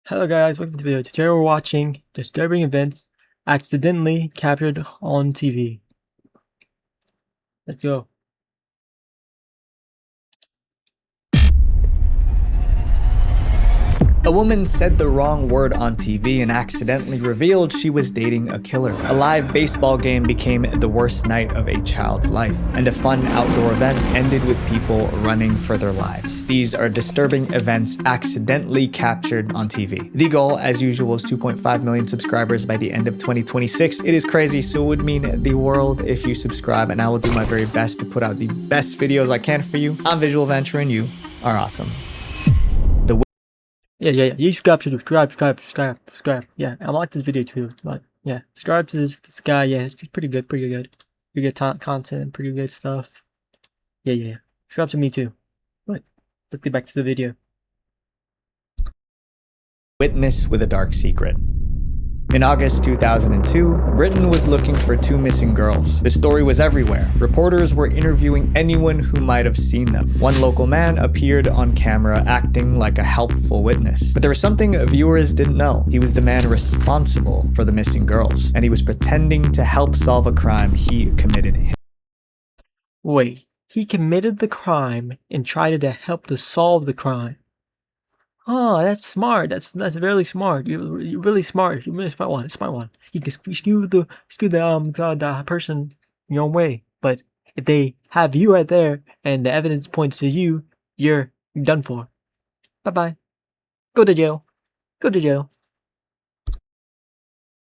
Hello guys, welcome to the video. Today we're watching disturbing events accidentally captured on TV. Let's go. A woman said the wrong word on TV and accidentally revealed she was dating a killer. A live baseball game became the worst night of a child's life, and a fun outdoor event ended with people running for their lives. These are disturbing events accidentally captured on TV. The goal, as usual, is 2.5 million subscribers by the end of 2026. It is crazy, so it would mean the world if you subscribe, and I will do my very best to put out the best videos I can for you. I'm Visual Venture, and you are awesome. Yeah. You subscribe. Yeah, I like this video too, but yeah, subscribe to this guy. Yeah, it's pretty good. Pretty good content, pretty good stuff. Yeah. Subscribe to me too. But let's get back to the video. Witness with a dark secret. In August 2002, Britain was looking for two missing girls. The story was everywhere. Reporters were interviewing anyone who might have seen them. One local man appeared on camera acting like a helpful witness. But there was something viewers didn't know. He was the man responsible for the missing girls, and he was pretending to help solve a crime he committed. Wait, he committed the crime and tried to help to solve the crime. Oh, that's smart. That's really smart. You're really smart. You're really smart one. Smart one. You can skew the person your own way. But if they have you right there and the evidence points to you, you're done for. Bye. Go to jail. Go to jail.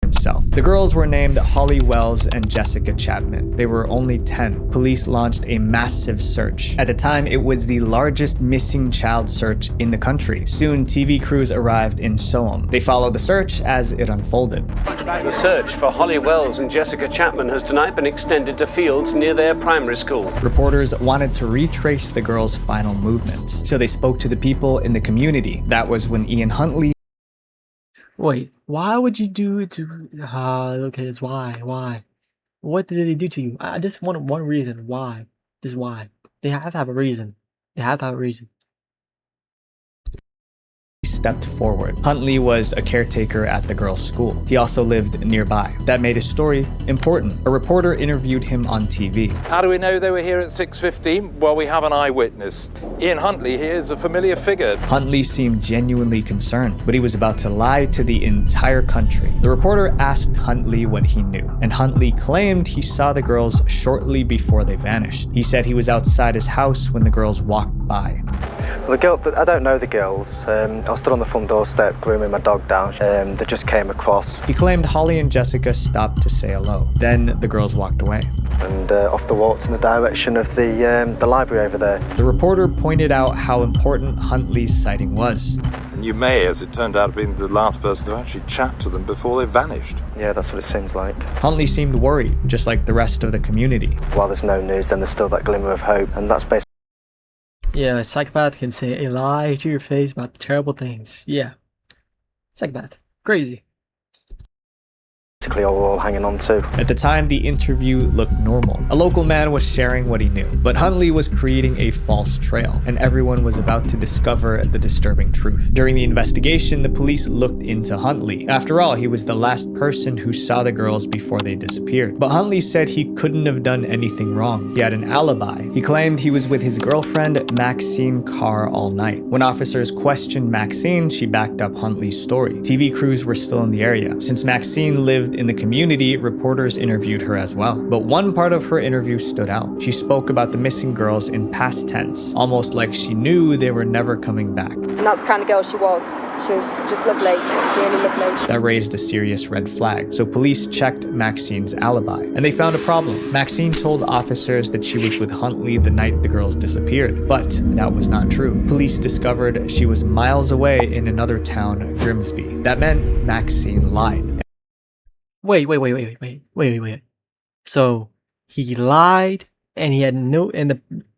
Himself. The girls were named Holly Wells and Jessica Chapman. They were only 10. Police launched a massive search. At the time, it was the largest missing child search in the country. Soon, TV crews arrived in Soham. They followed the search as it unfolded. The search for Holly Wells and Jessica Chapman has tonight been extended to fields near their primary school. Reporters wanted to retrace the girls' final movements, so they spoke to the people in the community. That was when Ian Huntley. Wait, why would you do it to... okay, it's why? What did they do to you? I just want one reason. Why? Just why? They have to have a reason. Stepped forward. Huntley was a caretaker at the girls' school. He also lived nearby. That made his story important. A reporter interviewed him on TV. How do we know they were here at 6:15? Well, we have an eyewitness. Ian Huntley here is a familiar figure. Huntley seemed genuinely concerned, but he was about to lie to the entire country. The reporter asked Huntley what he knew, and Huntley claimed he saw the girls shortly before they vanished. He said he was outside his house when the girls walked by. The girl, I don't know the girls. I was stood on the front doorstep grooming my dog down. They just came across. He claimed Holly and Jessica stopped to say hello. Then the girls walked away. And off they walked in the direction of the library over there. The reporter pointed out how important Huntley's sighting was. And you may, as it turned out, have been the last person to actually chat to them before they vanished. Yeah, that's what it seems like. Huntley seemed worried, just like the rest of the community. While there's no news, then there's still that glimmer of hope. And that's basically... Yeah, a psychopath can say a lie to your face about terrible things. Yeah. Psychopath. Crazy. all we're all hanging on to. At the time, the interview looked normal. A local man was sharing what he knew, but Huntley was creating a false trail, and everyone was about to discover the disturbing truth. During the investigation, the police looked into Huntley. After all, he was the last person who saw the girls before they disappeared. But Huntley said he couldn't have done anything wrong. He had an alibi. He claimed he was with his girlfriend, Maxine Carr, all night. When officers questioned Maxine, she backed up Huntley's story. TV crews were still in the area. Since Maxine lived in the community, reporters interviewed her as well. But one part of her interview stood out. She spoke about the missing girls in past tense, almost like she knew they were never coming back. And that's the kind of girl she was. She was just lovely, really lovely. That raised a serious red flag, so police checked Maxine's alibi, and they found a problem. Maxine told officers that she was with Huntley the night the girls disappeared, but that was not true. Police discovered she was miles away in another town, Grimsby. That meant Maxine lied. Wait. So he lied, and he had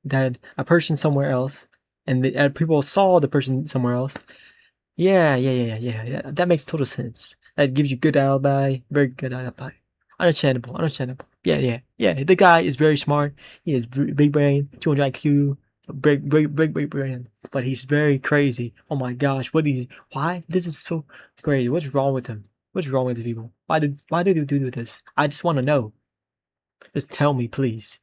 that a person somewhere else, and the people saw the person somewhere else. Yeah. That makes total sense. That gives you good alibi, very good alibi. Understandable. Yeah. The guy is very smart. He has big brain, 200 IQ. break brain. But he's very crazy. Oh my gosh, why? This is so crazy. What's wrong with him? What's wrong with these people? Why do they do this? I just want to know. Just tell me, please.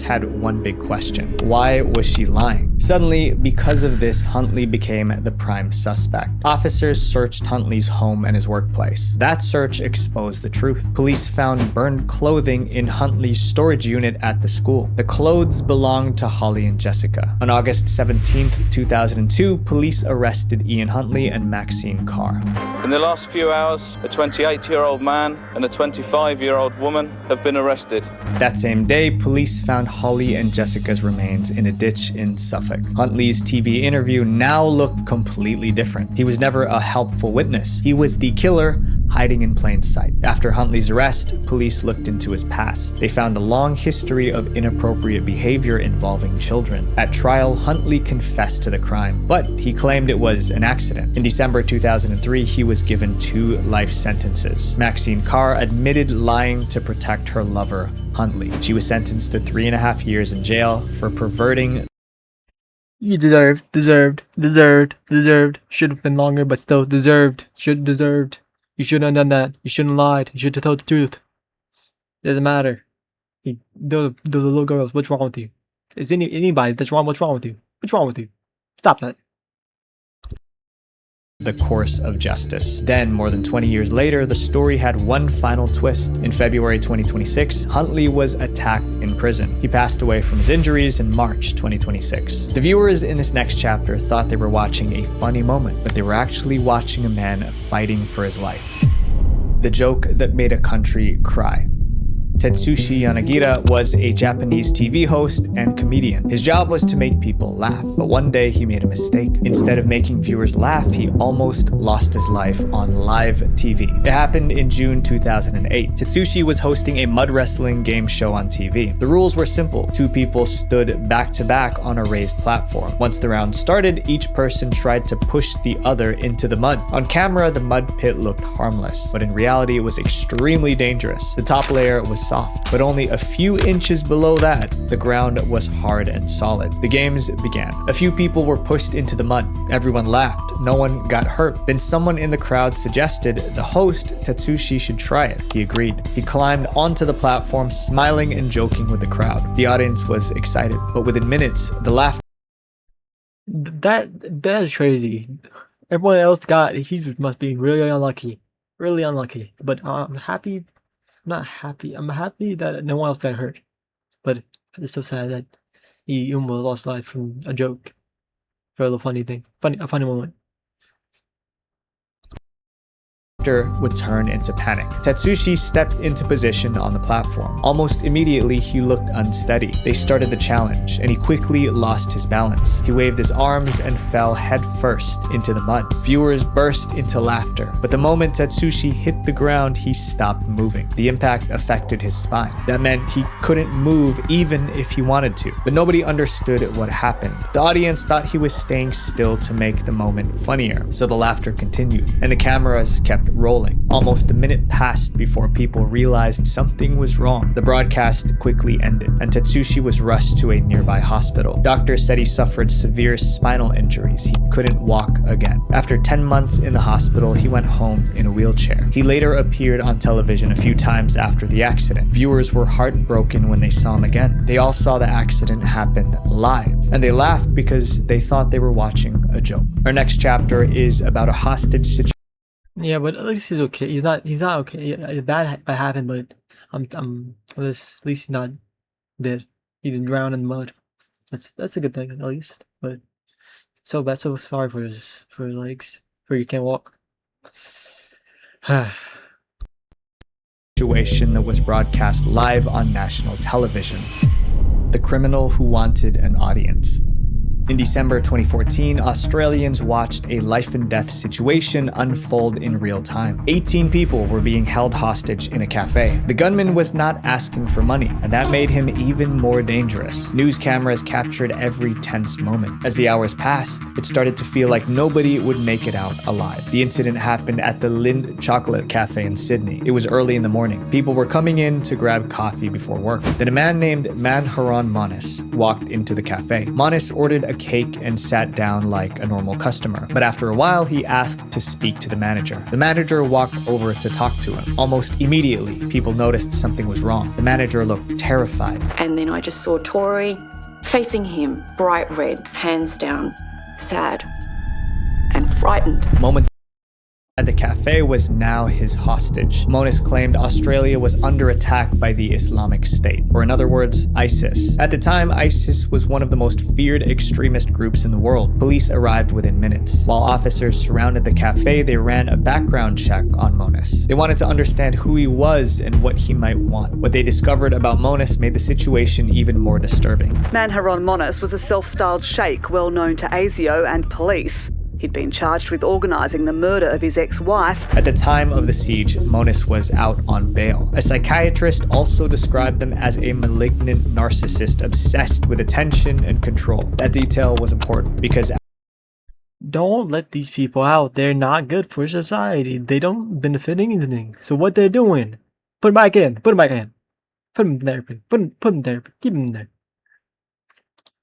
Had one big question. Why was she lying? Suddenly, because of this, Huntley became the prime suspect. Officers searched Huntley's home and his workplace. That search exposed the truth. Police found burned clothing in Huntley's storage unit at the school. The clothes belonged to Holly and Jessica. On August 17th, 2002, police arrested Ian Huntley and Maxine Carr. In the last few hours, a 28-year-old man and a 25-year-old woman have been arrested. That same day, police found Holly and Jessica's remains in a ditch in Suffolk. Huntley's TV interview now looked completely different. He was never a helpful witness. He was the killer hiding in plain sight. After Huntley's arrest, police looked into his past. They found a long history of inappropriate behavior involving children. At trial, Huntley confessed to the crime, but he claimed it was an accident. In December 2003, he was given 2 life sentences. Maxine Carr admitted lying to protect her lover, Huntley. She was sentenced to 3.5 years in jail for perverting. You deserved. Should have been longer, but still deserved. Deserved. You shouldn't have done that. You shouldn't have lied. You should have told the truth. It doesn't matter. Those little girls, what's wrong with you? Is anybody that's wrong? What's wrong with you? What's wrong with you? Stop that. The course of justice. Then, more than 20 years later, the story had one final twist. In February 2026, Huntley was attacked in prison. He passed away from his injuries in March 2026. The viewers in this next chapter thought they were watching a funny moment, but they were actually watching a man fighting for his life. The joke that made a country cry. Tetsushi Yanagira was a Japanese TV host and comedian. His job was to make people laugh, but one day he made a mistake. Instead of making viewers laugh, he almost lost his life on live TV. It happened in June 2008. Tetsushi was hosting a mud wrestling game show on TV. The rules were simple. 2 people stood back to back on a raised platform. Once the round started, each person tried to push the other into the mud. On camera, the mud pit looked harmless, but in reality, it was extremely dangerous. The top layer was soft, but only a few inches below that, the ground was hard and solid. The games began. A few people were pushed into the mud. Everyone laughed. No one got hurt. Then someone in the crowd suggested the host, Tetsushi, should try it. He agreed. He climbed onto the platform, smiling and joking with the crowd. The audience was excited, but within minutes, the laughter. That is crazy. Everyone else he must be really unlucky. Really unlucky. But I'm happy. Not happy. I'm happy that no one else got hurt. But it's so sad that he almost lost life from a joke. For a little funny thing. A funny moment. Would turn into panic. Tetsushi stepped into position on the platform. Almost immediately, he looked unsteady. They started the challenge, and he quickly lost his balance. He waved his arms and fell headfirst into the mud. Viewers burst into laughter, but the moment Tetsushi hit the ground, he stopped moving. The impact affected his spine. That meant he couldn't move even if he wanted to, but nobody understood what happened. The audience thought he was staying still to make the moment funnier, so the laughter continued, and the cameras kept rolling. Almost a minute passed before people realized something was wrong. The broadcast quickly ended, and Tetsushi was rushed to a nearby hospital. Doctors said he suffered severe spinal injuries. He couldn't walk again. After 10 months in the hospital, he went home in a wheelchair. He later appeared on television a few times after the accident. Viewers were heartbroken when they saw him again. They all saw the accident happen live, and they laughed because they thought they were watching a joke. Our next chapter is about a hostage situation. Yeah, but at least he's okay. He's not okay. Yeah, it's bad happened, but at least he's not dead. He didn't drown in the mud. That's a good thing at least. But so bad, so sorry for his legs, for he can't walk. Situation that was broadcast live on national television. The criminal who wanted an audience. In December 2014, Australians watched a life and death situation unfold in real time. 18 people were being held hostage in a cafe. The gunman was not asking for money, and that made him even more dangerous. News cameras captured every tense moment. As the hours passed, it started to feel like nobody would make it out alive. The incident happened at the Lind Chocolate Cafe in Sydney. It was early in the morning. People were coming in to grab coffee before work. Then a man named Manharon Monis walked into the cafe. Monis ordered a cake and sat down like a normal customer. But after a while, he asked to speak to the manager. The manager walked over to talk to him. Almost immediately, people noticed something was wrong. The manager looked terrified. And then I just saw Tori facing him, bright red, hands down, sad and frightened. Moments at the cafe was now his hostage. Monis claimed Australia was under attack by the Islamic State, or in other words, ISIS. At the time, ISIS was one of the most feared extremist groups in the world. Police arrived within minutes. While officers surrounded the cafe, they ran a background check on Monis. They wanted to understand who he was and what he might want. What they discovered about Monis made the situation even more disturbing. Manharon Monis was a self-styled sheikh well known to ASIO and police. He'd been charged with organising the murder of his ex-wife. At the time of the siege, Monis was out on bail. A psychiatrist also described him as a malignant narcissist obsessed with attention and control. That detail was important because Don't let these people out. They're not good for society. They don't benefit anything. So what they're doing, put them back in. Put them back in. Put them in therapy. Put them in therapy. Keep them there.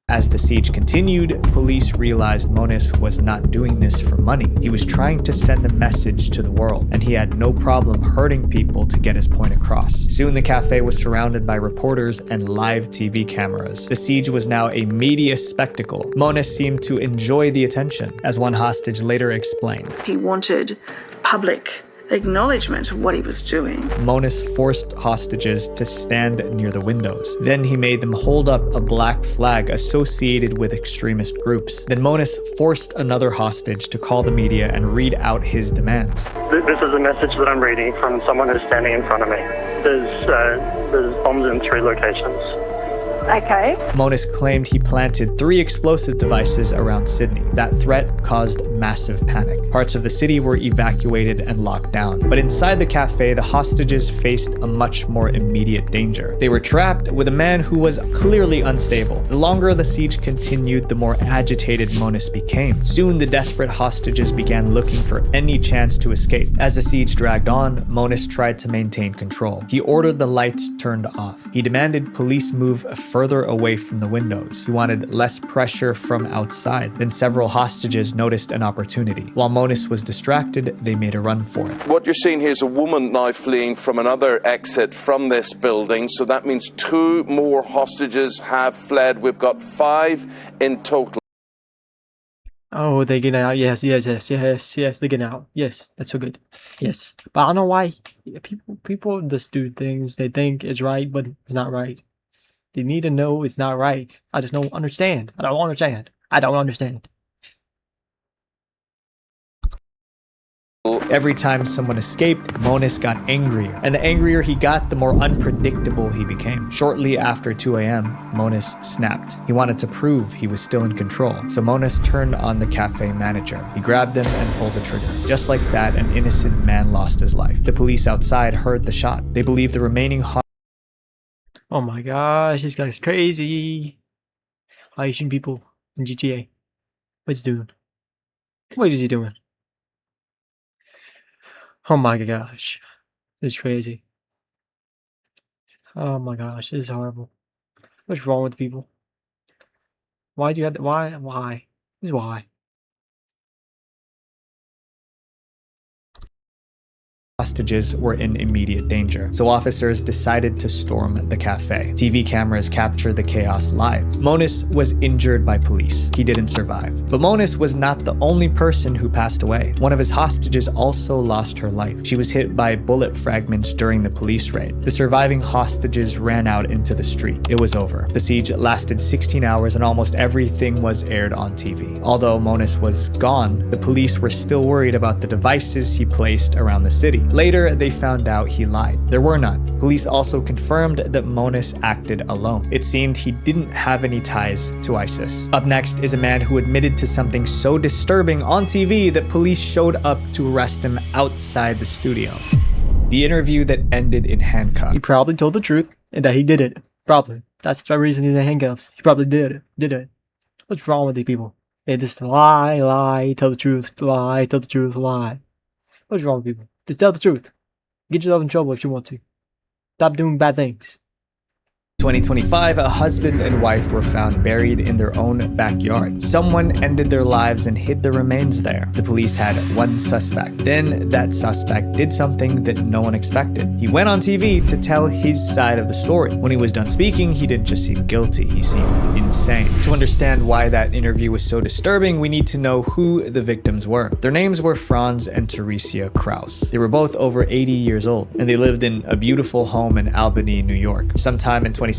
as the siege continued, police realized Monis was not doing this for money. He was trying to send a message to the world, and he had no problem hurting people to get his point across. Soon the cafe was surrounded by reporters and live TV cameras. The siege was now a media spectacle. Monis seemed to enjoy the attention, as one hostage later explained. He wanted public acknowledgement of what he was doing. Monis forced hostages to stand near the windows. Then he made them hold up a black flag associated with extremist groups. Then Monis forced another hostage to call the media and read out his demands. This is a message that I'm reading from someone who's standing in front of me. There's bombs in 3 locations. Okay. Monis claimed he planted 3 explosive devices around Sydney. That threat caused massive panic. Parts of the city were evacuated and locked down. But inside the cafe, the hostages faced a much more immediate danger. They were trapped with a man who was clearly unstable. The longer the siege continued, the more agitated Monis became. Soon, the desperate hostages began looking for any chance to escape. As the siege dragged on, Monis tried to maintain control. He ordered the lights turned off. He demanded police move further away from the windows. He wanted less pressure from outside. Then several hostages noticed an opportunity. While Monis was distracted, they made a run for it. What you're seeing here is a woman now fleeing from another exit from this building. So that means 2 more hostages have fled. We've got 5 in total. Oh, they're getting out. Yes, they're getting out. Yes, that's so good. Yes. But I don't know why people just do things they think is right, but it's not right. They need to know it's not right. I just don't understand. I don't understand. Every time someone escaped, Monis got angrier. And the angrier he got, the more unpredictable he became. Shortly after 2 a.m., Monis snapped. He wanted to prove he was still in control. So Monis turned on the cafe manager. He grabbed him and pulled the trigger. Just like that, an innocent man lost his life. The police outside heard the shot. They believed the remaining Oh my gosh, this guy's crazy. Why is he shooting people in GTA? What's he doing? What is he doing? Oh my gosh. This is crazy. Oh my gosh, this is horrible. What's wrong with people? Why do you have to, why? This is why. hostages were in immediate danger, so officers decided to storm the cafe. TV cameras captured the chaos live. Monis was injured by police. He didn't survive. But Monis was not the only person who passed away. One of his hostages also lost her life. She was hit by bullet fragments during the police raid. The surviving hostages ran out into the street. It was over. The siege lasted 16 hours and almost everything was aired on TV. Although Monis was gone, the police were still worried about the devices he placed around the city. Later, they found out he lied. There were none. Police also confirmed that Monis acted alone. It seemed he didn't have any ties to ISIS. Up next is a man who admitted to something so disturbing on TV that police showed up to arrest him outside the studio. The interview that ended in handcuffs. He probably told the truth and that he did it. Probably. That's the reason he's in handcuffs. He probably did it. What's wrong with these people? They just lie, tell the truth, lie, tell the truth, lie. What's wrong with people? Just tell the truth. Get yourself in trouble if you want to. Stop doing bad things. 2025, a husband and wife were found buried in their own backyard. Someone ended their lives and hid the remains there. The police had one suspect. Then that suspect did something that no one expected. He went on TV to tell his side of the story. When he was done speaking, he didn't just seem guilty, he seemed insane. To understand why that interview was so disturbing, we need to know who the victims were. Their names were Franz and Theresia Kraus. They were both over 80 years old, and they lived in a beautiful home in Albany, New York. Sometime in 2017,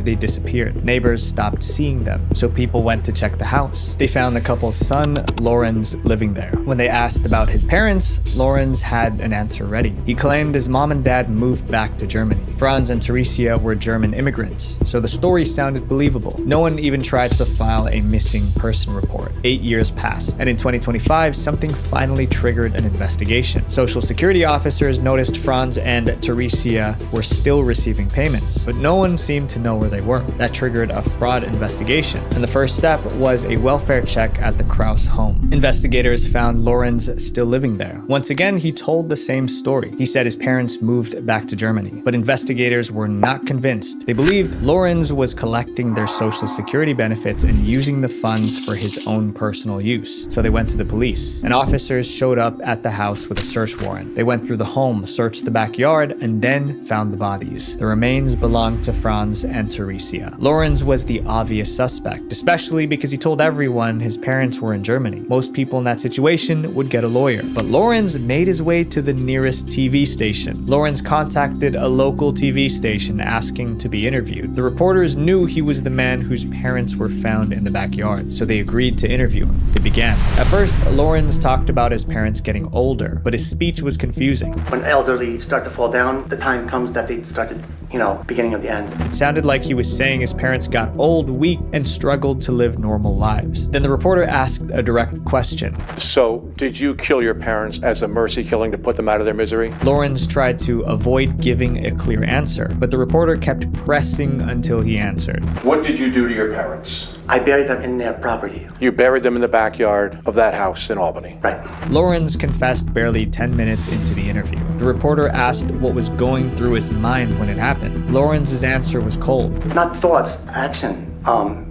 they disappeared. Neighbors stopped seeing them, so people went to check the house. They found the couple's son, Lorenz, living there. When they asked about his parents, Lorenz had an answer ready. He claimed his mom and dad moved back to Germany. Franz and Theresia were German immigrants, so the story sounded believable. No one even tried to file a missing person report. 8 years passed, and in 2025, something finally triggered an investigation. Social security officers noticed Franz and Theresia were still receiving payments, but no one seemed to know where they were. That triggered a fraud investigation, and the first step was a welfare check at the Kraus home. Investigators found Lorenz still living there. Once again, he told the same story. He said his parents moved back to Germany, but investigators were not convinced. They believed Lorenz was collecting their social security benefits and using the funds for his own personal use. So they went to the police, and officers showed up at the house with a search warrant. They went through the home, searched the backyard, and then found the bodies. The remains belonged to Franz and Theresia. Lorenz was the obvious suspect, especially because he told everyone his parents were in Germany. Most people in that situation would get a lawyer, but Lorenz made his way to the nearest TV station. Lorenz contacted a local TV station asking to be interviewed. The reporters knew he was the man whose parents were found in the backyard, so they agreed to interview him. They began. At first, Lorenz talked about his parents getting older, but his speech was confusing. When elderly start to fall down, the time comes that they started, beginning of the end. It sounded like he was saying his parents got old, weak, and struggled to live normal lives. Then the reporter asked a direct question. So, did you kill your parents as a mercy killing to put them out of their misery? Lorenz tried to avoid giving a clear answer, but the reporter kept pressing until he answered. What did you do to your parents? I buried them in their property. You buried them in the backyard of that house in Albany? Right. Lorenz confessed barely 10 minutes into the interview. The reporter asked what was going through his mind when it happened. Lorenz's answer was cold. Not thoughts, action.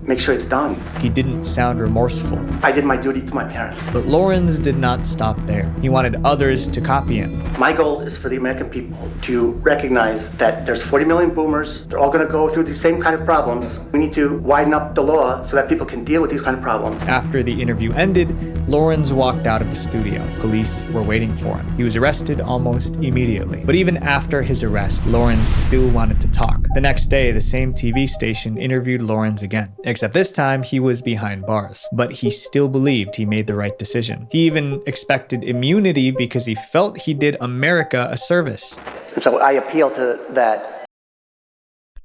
Make sure it's done. He didn't sound remorseful. I did my duty to my parents. But Lorenz did not stop there. He wanted others to copy him. My goal is for the American people to recognize that there's 40 million boomers. They're all going to go through the same kind of problems. We need to widen up the law so that people can deal with these kind of problems. After the interview ended, Lorenz walked out of the studio. Police were waiting for him. He was arrested almost immediately. But even after his arrest, Lorenz still wanted to talk. The next day, the same TV station interviewed Lorenz again. Except this time, he was behind bars. But he still believed he made the right decision. He even expected immunity because he felt he did America a service. And so I appeal to that.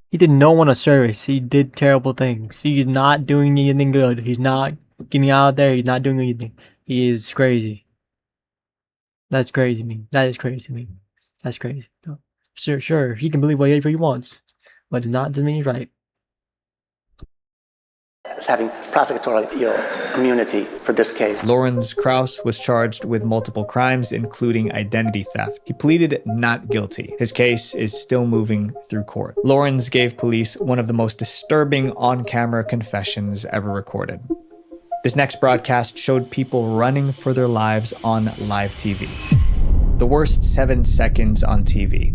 He did no one a service. He did terrible things. He's not doing anything good. He's not getting out there. He's not doing anything. He is crazy. That's crazy to me. That is crazy to me. That's crazy. Sure, he can believe whatever he wants, but it's not doesn't mean he's right. Having prosecutorial immunity for this case. Lorenz Kraus was charged with multiple crimes, including identity theft. He pleaded not guilty. His case is still moving through court. Lorenz gave police one of the most disturbing on-camera confessions ever recorded. This next broadcast showed people running for their lives on live TV. The worst 7 seconds on TV.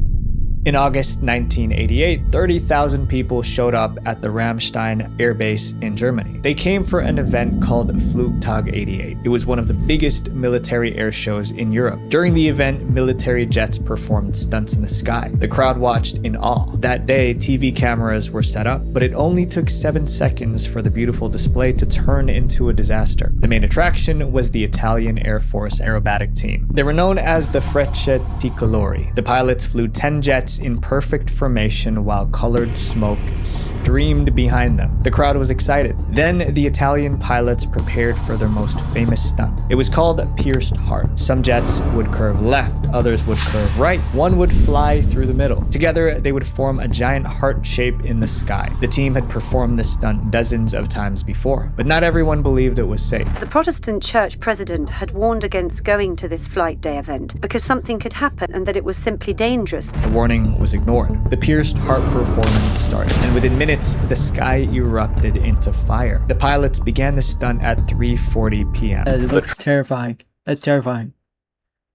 In August 1988, 30,000 people showed up at the Ramstein Air Base in Germany. They came for an event called Flugtag 88. It was one of the biggest military air shows in Europe. During the event, military jets performed stunts in the sky. The crowd watched in awe. That day, TV cameras were set up, but it only took 7 seconds for the beautiful display to turn into a disaster. The main attraction was the Italian Air Force aerobatic team. They were known as the Frecce Tricolori. The pilots flew 10 jets in perfect formation while colored smoke streamed behind them. The crowd was excited. Then the Italian pilots prepared for their most famous stunt. It was called Pierced Heart. Some jets would curve left, others would curve right, one would fly through the middle. Together, they would form a giant heart shape in the sky. The team had performed this stunt dozens of times before, but not everyone believed it was safe. The Protestant church president had warned against going to this flight day event because something could happen and that it was simply dangerous. The warning was ignored. The Pierced Heart performance started, and within minutes, the sky erupted into fire. The pilots began the stunt at 3:40 p.m. It looks terrifying. That's terrifying.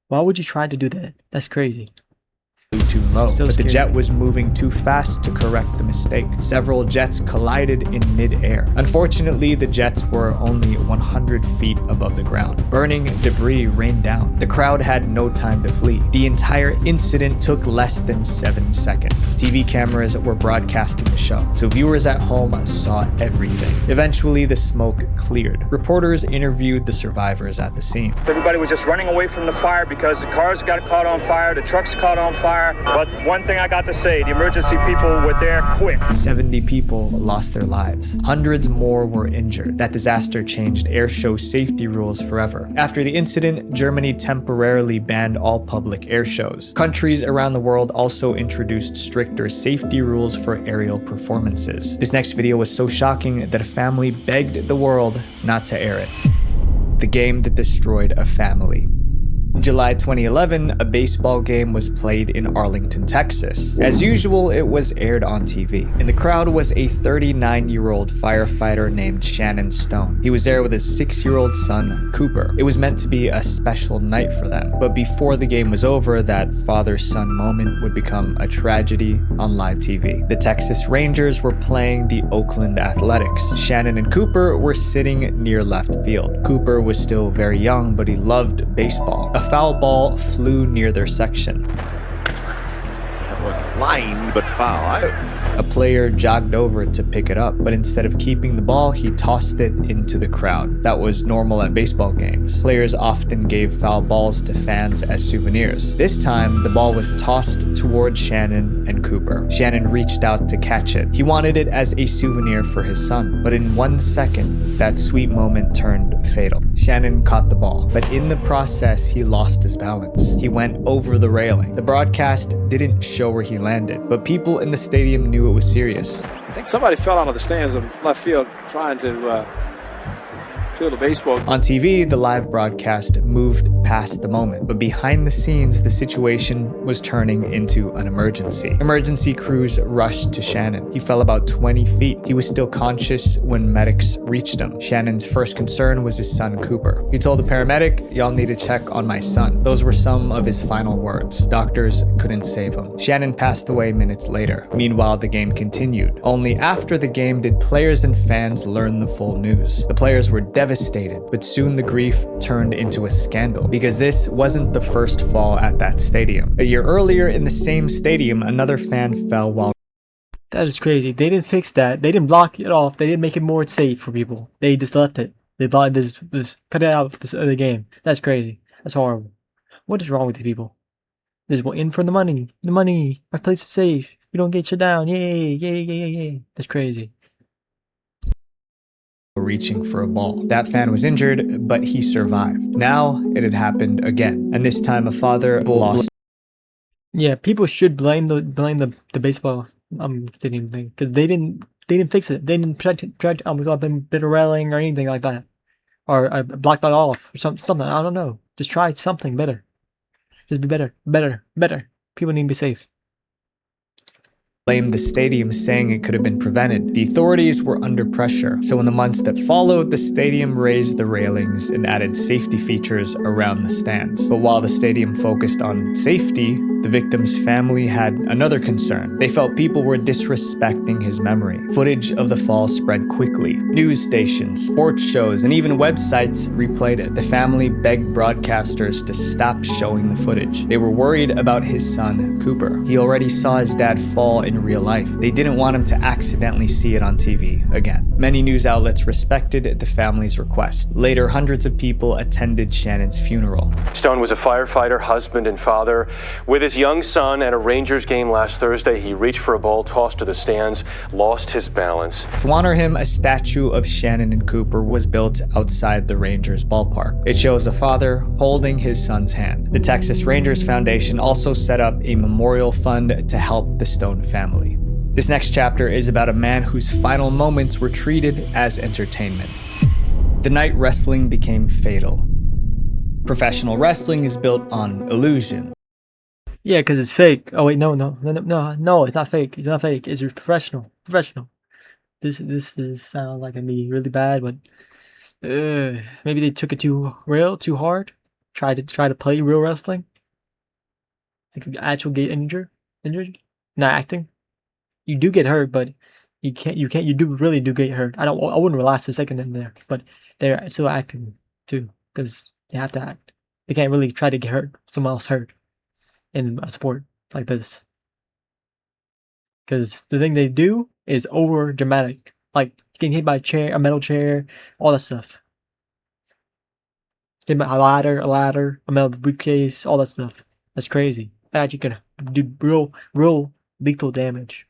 Why would you try to do that? That's crazy. Too low, So but the scary. jet was moving too fast to correct the mistake. Several jets collided in mid-air. Unfortunately, the jets were only 100 feet above the ground. Burning debris rained down. The crowd had no time to flee. The entire incident took less than 7 seconds. TV cameras were broadcasting the show, so viewers at home saw everything. Eventually, the smoke cleared. Reporters interviewed the survivors at the scene. Everybody was just running away from the fire because the cars got caught on fire, the trucks caught on fire. But one thing I got to say, the emergency people were there quick. 70 people lost their lives. Hundreds more were injured. That disaster changed air show safety rules forever. After the incident, Germany temporarily banned all public air shows. Countries around the world also introduced stricter safety rules for aerial performances. This next video was so shocking that a family begged the world not to air it. The game that destroyed a family. In July 2011, a baseball game was played in Arlington, Texas. As usual, it was aired on TV. In the crowd was a 39-year-old firefighter named Shannon Stone. He was there with his 6-year-old son, Cooper. It was meant to be a special night for them, but before the game was over, that father-son moment would become a tragedy on live TV. The Texas Rangers were playing the Oakland Athletics. Shannon and Cooper were sitting near left field. Cooper was still very young, but he loved baseball. A foul ball flew near their section. Line, but foul out. A player jogged over to pick it up, but instead of keeping the ball, he tossed it into the crowd. That was normal at baseball games. Players often gave foul balls to fans as souvenirs. This time, the ball was tossed toward Shannon and Cooper. Shannon reached out to catch it. He wanted it as a souvenir for his son, but in 1 second, that sweet moment turned fatal. Shannon caught the ball, but in the process, he lost his balance. He went over the railing. The broadcast didn't show where he landed, but people in the stadium knew it was serious. I think somebody fell out of the stands of left field trying to field a baseball. On TV, the live broadcast moved past the moment, but behind the scenes, the situation was turning into an emergency. Emergency crews rushed to Shannon. He fell about 20 feet. He was still conscious when medics reached him. Shannon's first concern was his son, Cooper. He told the paramedic, "Y'all need to check on my son." Those were some of his final words. Doctors couldn't save him. Shannon passed away minutes later. Meanwhile, the game continued. Only after the game did players and fans learn the full news. The players were devastated, but soon the grief turned into a scandal because this wasn't the first fall at that stadium. A year earlier in the same stadium, another fan fell while... That is crazy. They didn't fix that. They didn't block it off. They didn't make it more safe for people. They just left it. They blocked this, cut it out of the game. That's crazy. That's horrible. What is wrong with these people? They just went in for the money. The money. My place is safe. We don't get shut down. Yay, yay, yay, yay, yay. That's crazy. Reaching for a ball. That fan was injured, but he survived. Now it had happened again, and this time a father lost. Yeah, people should blame the baseball stadium thing because they didn't fix it. They didn't protect bit of railing or anything like that, or block that off or something. I don't know. Just try something better. Just be better. People need to be safe. Blamed the stadium, saying it could have been prevented. The authorities were under pressure, so in the months that followed, the stadium raised the railings and added safety features around the stands. But while the stadium focused on safety, The victim's family had another concern. They felt people were disrespecting his memory. Footage of the fall spread quickly. News stations, sports shows, and even websites replayed it. The family begged broadcasters to stop showing the footage. They were worried about his son, Cooper. He already saw his dad fall in real life. They didn't want him to accidentally see it on TV again. Many news outlets respected the family's request. Later, hundreds of people attended Shannon's funeral. Stone was a firefighter, husband, and father. With his young son at a Rangers game last Thursday, he reached for a ball tossed to the stands, lost his balance. To honor him, a statue of Shannon and Cooper was built outside the Rangers ballpark. It shows a father holding his son's hand. The Texas Rangers Foundation also set up a memorial fund to help the Stone family. This next chapter is about a man whose final moments were treated as entertainment. The night wrestling became fatal. Professional wrestling is built on illusion. Yeah, because it's fake. Oh wait, no, it's not fake. It's not fake. It's professional. This is sound like it'd be really bad, but maybe they took it too hard. Tried to play real wrestling, like actual get injured, not acting. You do get hurt, but you really do get hurt. I wouldn't relax a second in there, but they're still acting too, because they have to act. They can't really try to get hurt. Someone else hurt in a sport like this, because the thing they do is over dramatic, like getting hit by a metal chair, all that stuff. Hit by a ladder, a metal briefcase, all that stuff. That's crazy. That actually can do real lethal damage.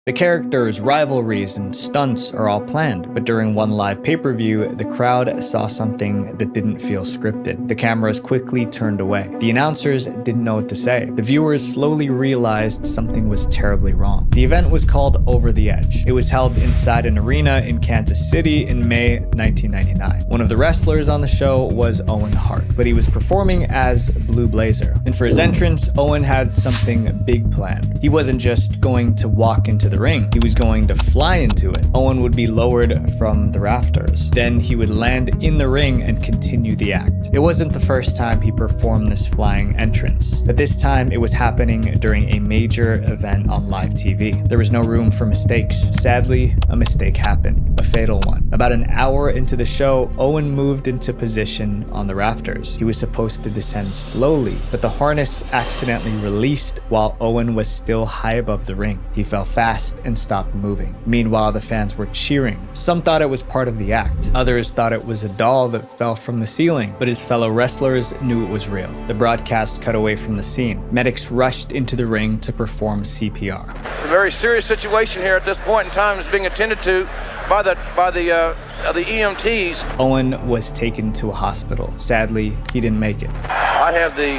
The characters, rivalries, and stunts are all planned, but during one live pay-per-view, the crowd saw something that didn't feel scripted. The cameras quickly turned away. The announcers didn't know what to say. The viewers slowly realized something was terribly wrong. The event was called Over the Edge. It was held inside an arena in Kansas City in May 1999. One of the wrestlers on the show was Owen Hart, but he was performing as Blue Blazer. And for his entrance, Owen had something big planned. He wasn't just going to walk into the ring. He was going to fly into it. Owen would be lowered from the rafters. Then he would land in the ring and continue the act. It wasn't the first time he performed this flying entrance, but this time it was happening during a major event on live TV. There was no room for mistakes. Sadly, a mistake happened, a fatal one. About an hour into the show, Owen moved into position on the rafters. He was supposed to descend slowly, but the harness accidentally released while Owen was still high above the ring. He fell fast and stopped moving. Meanwhile, the fans were cheering. Some thought it was part of the act. Others thought it was a doll that fell from the ceiling, but his fellow wrestlers knew it was real. The broadcast cut away from the scene. Medics rushed into the ring to perform CPR. A very serious situation here at this point in time is being attended to by the EMTs. Owen was taken to a hospital. Sadly, he didn't make it. I have the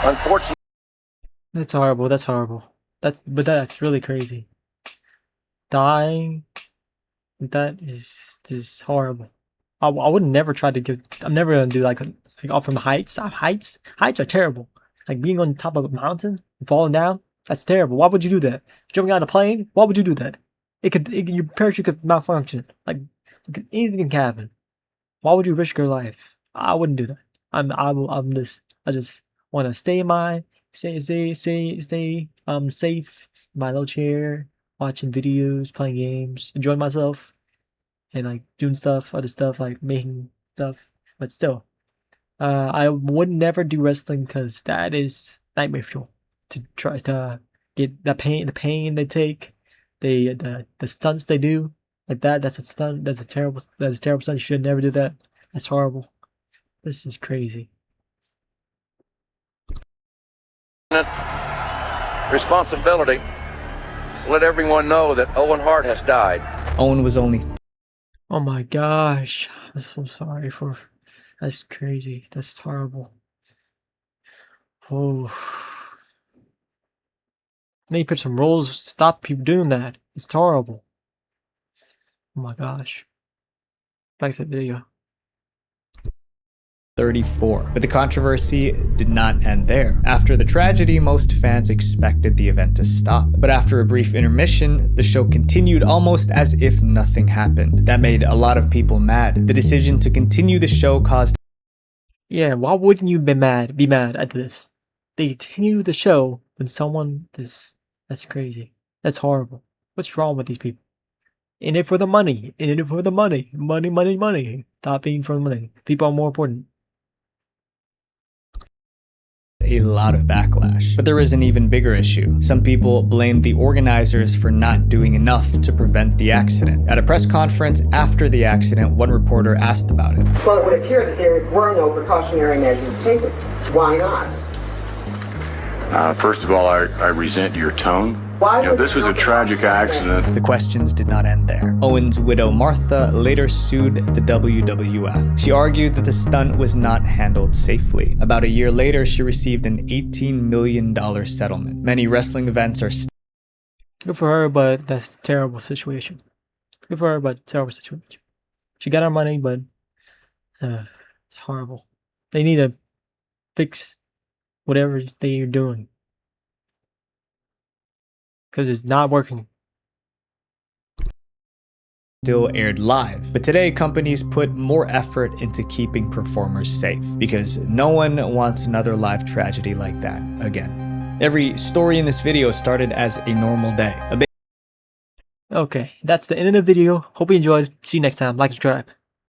unfortunate... That's horrible. That's really crazy. Dying, that is just horrible. I would never try to get. I'm never gonna do like off from the heights. Heights are terrible. Like being on top of a mountain and falling down. That's terrible. Why would you do that? Jumping out of a plane. Why would you do that? Your parachute could malfunction. Like anything can happen. Why would you risk your life? I wouldn't do that. I just want to stay safe in my little chair, watching videos, playing games, enjoying myself, and like doing other stuff like making stuff. But still, I would never do wrestling because that is nightmare fuel. To try to get the pain they take, the stunts they do like that. That's a stunt. That's a terrible stunt. You should never do that. That's horrible. This is crazy. Responsibility. Let everyone know that Owen Hart has died. Owen was only... Oh my gosh. I'm so sorry for... That's crazy. That's horrible. Oh. They need to put some rules to stop people doing that. It's horrible. Oh my gosh. Like that video. 34. But the controversy did not end there. After the tragedy, most fans expected the event to stop. But after a brief intermission, the show continued almost as if nothing happened. That made a lot of people mad. The decision to continue the show caused... Yeah, why wouldn't you be mad at this? They continue the show when someone that's crazy. That's horrible. What's wrong with these people? In it for the money. In it for the money. Money, money, money. Stop being for the money. People are more important. A lot of backlash. But there is an even bigger issue. Some people blamed the organizers for not doing enough to prevent the accident. At a press conference after the accident, one reporter asked about it. Well, it would appear that there were no precautionary measures taken. Why not? First of all, I resent your tone. Why this was a tragic accident. The questions did not end there. Owen's widow, Martha, later sued the WWF. She argued that the stunt was not handled safely. About a year later, she received an $18 million settlement. Many wrestling events are good for her, but that's a terrible situation. Good for her, but terrible situation. She got her money, but it's horrible. They need to fix whatever they're doing. Because it's not working. Still aired live. But today, companies put more effort into keeping performers safe because no one wants another live tragedy like that again. Every story in this video started as a normal day. Okay, that's the end of the video. Hope you enjoyed. See you next time. Like and subscribe.